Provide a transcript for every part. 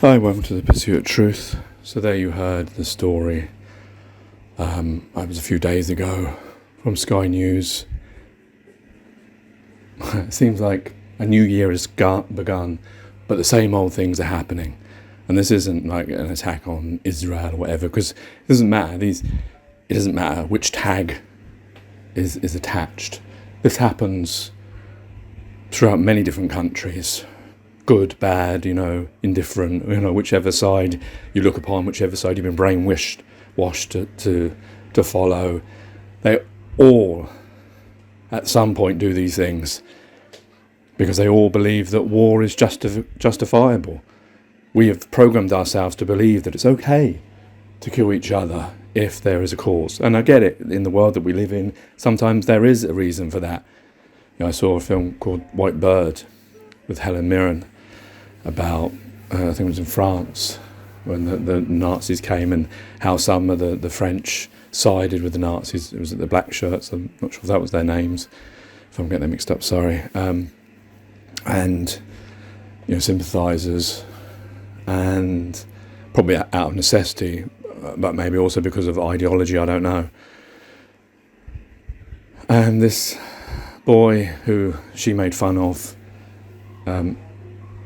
Hi, welcome to the Pursuit of Truth. So there you heard the story. It was a few days ago from Sky News. It seems like a new year has begun, but the same old things are happening. And this isn't like an attack on Israel or whatever, because it doesn't matter. It doesn't matter which tag is attached. This happens throughout many different countries. Good, bad, indifferent, whichever side you look upon, whichever side you've been brainwashed to follow. They all, at some point, do these things because they all believe that war is justifiable. We have programmed ourselves to believe that it's okay to kill each other if there is a cause. And I get it, in the world that we live in, sometimes there is a reason for that. I saw a film called White Bird with Helen Mirren about, I think it was in France, when the Nazis came, and how some of the French sided with the Nazis. It was the black shirts, I'm not sure if that was their names, if I'm getting them mixed up, sorry. And sympathisers, and probably out of necessity, but maybe also because of ideology, I don't know. And this boy who she made fun of,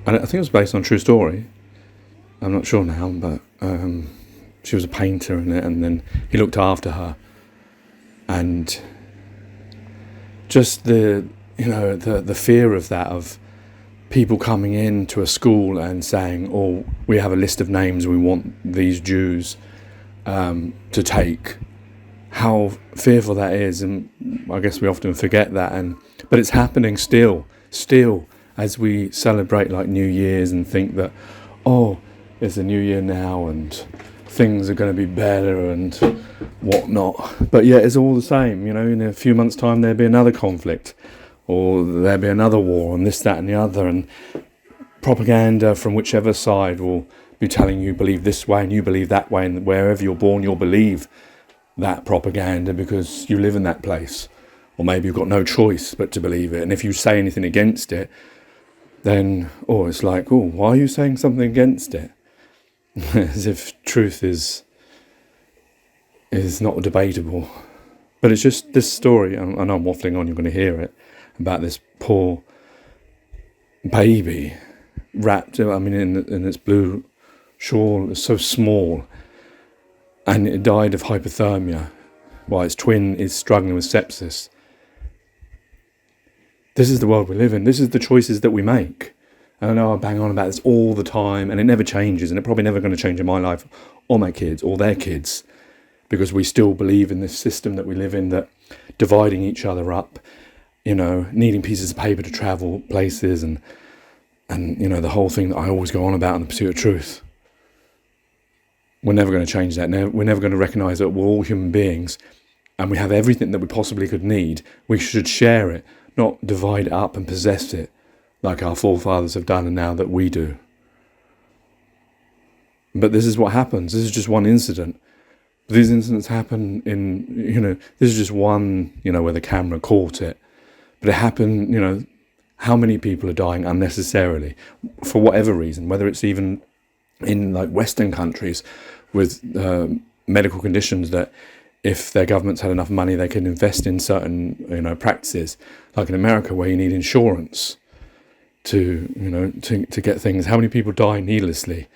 and I think it was based on a true story, I'm not sure now, but she was a painter in it, and then he looked after her, and just the fear of that, of people coming into a school and saying, oh, we have a list of names, we want these Jews to take. How fearful that is, and I guess we often forget that, but it's happening still as we celebrate like New Year's and think that, oh, it's a new year now and things are going to be better and whatnot. But yeah, it's all the same. In a few months' time there'll be another conflict, or there'll be another war, and this, that and the other, and propaganda from whichever side will be telling you believe this way and you believe that way, and wherever you're born you'll believe that propaganda because you live in that place, or maybe you've got no choice but to believe it. And if you say anything against it, then it's like, why are you saying something against it? As if truth is not debatable. But it's just this story, I know I'm waffling on, you're going to hear it, about this poor baby wrapped, in its blue shawl. It's so small, and it died of hypothermia while its twin is struggling with sepsis. This is the world we live in. This is the choices that we make. And I know I bang on about this all the time, and it never changes, and it's probably never going to change in my life or my kids or their kids, because we still believe in this system that we live in, that dividing each other up, needing pieces of paper to travel places, and the whole thing that I always go on about in the Pursuit of Truth. We're never going to change that. We're never going to recognise that we're all human beings and we have everything that we possibly could need. We should share it, not divide it up and possess it like our forefathers have done and now that we do. But this is what happens. This is just one incident. These incidents happen in, this is just one, where the camera caught it. But it happened, how many people are dying unnecessarily for whatever reason, whether it's even in like Western countries with medical conditions that if their governments had enough money, they can invest in certain, practices, like in America where you need insurance to get things. How many people die needlessly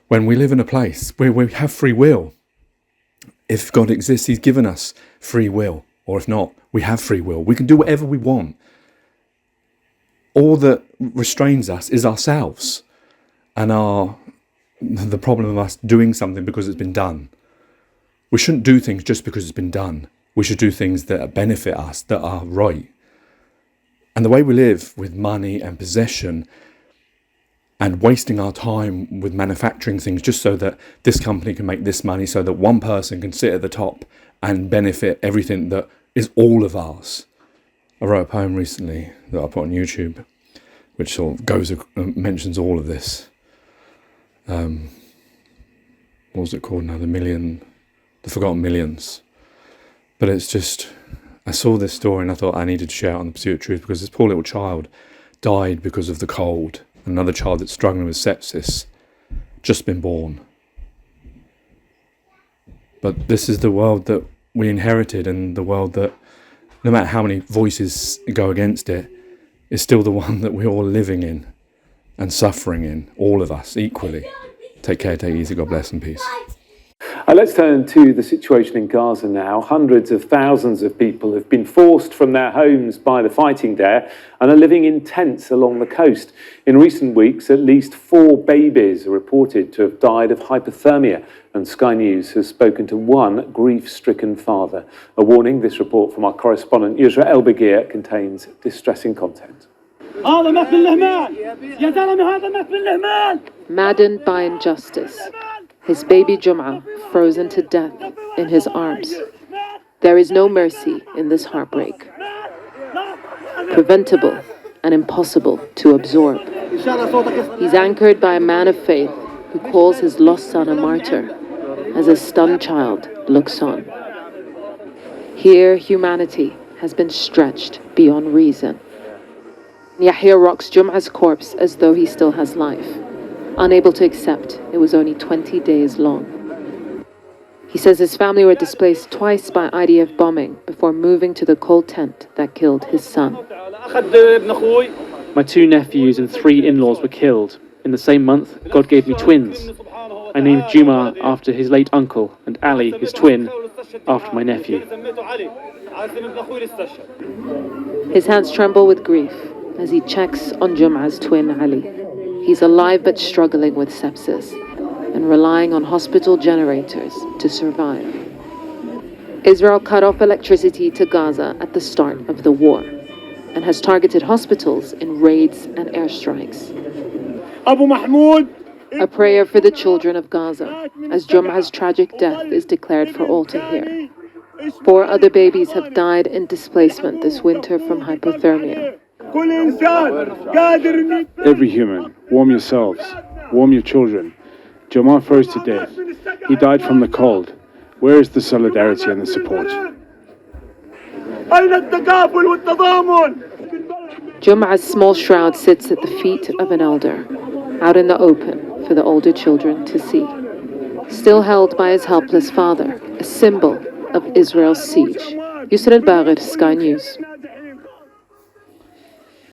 when we live in a place where we have free will? If God exists, he's given us free will, or if not, we have free will. We can do whatever we want. All that restrains us is ourselves and the problem of us doing something because it's been done. We shouldn't do things just because it's been done. We should do things that benefit us, that are right. And the way we live with money and possession and wasting our time with manufacturing things just so that this company can make this money, so that one person can sit at the top and benefit everything that is all of ours. I wrote a poem recently that I put on YouTube, which sort of mentions all of this. What was it called now? The Forgotten Millions. But it's just, I saw this story and I thought I needed to share it on the Pursuit of Truth, because this poor little child died because of the cold. Another child that's struggling with sepsis just been born. But this is the world that we inherited, and the world that, no matter how many voices go against it, is still the one that we're all living in and suffering in, all of us, equally. Take care, take it easy, God bless and peace. Let's turn to the situation in Gaza now. Hundreds of thousands of people have been forced from their homes by the fighting there and are living in tents along the coast. In recent weeks, at least 4 babies are reported to have died of hypothermia, and Sky News has spoken to one grief-stricken father. A warning: this report from our correspondent Yusra El-Bagir contains distressing content. Maddened by injustice, his baby Jum'a frozen to death in his arms. There is no mercy in this heartbreak. Preventable and impossible to absorb. He's anchored by a man of faith who calls his lost son a martyr as a stunned child looks on. Here, humanity has been stretched beyond reason. Yahya rocks Jum'a's corpse as though he still has life, unable to accept it was only 20 days long. He says his family were displaced twice by IDF bombing before moving to the cold tent that killed his son. My 2 nephews and 3 in-laws were killed. In the same month, God gave me twins. I named Juma after his late uncle, and Ali, his twin, after my nephew. His hands tremble with grief as he checks on Jum'a's twin Ali. He's alive but struggling with sepsis and relying on hospital generators to survive. Israel cut off electricity to Gaza at the start of the war and has targeted hospitals in raids and airstrikes. A prayer for the children of Gaza as Jum'a's tragic death is declared for all to hear. 4 other babies have died in displacement this winter from hypothermia. Every human, warm yourselves, warm your children. Jamal froze to death. He died from the cold. Where is the solidarity and the support? Jum'a's small shroud sits at the feet of an elder, out in the open for the older children to see. Still held by his helpless father, a symbol of Israel's siege. Yusra El-Bagir, Sky News.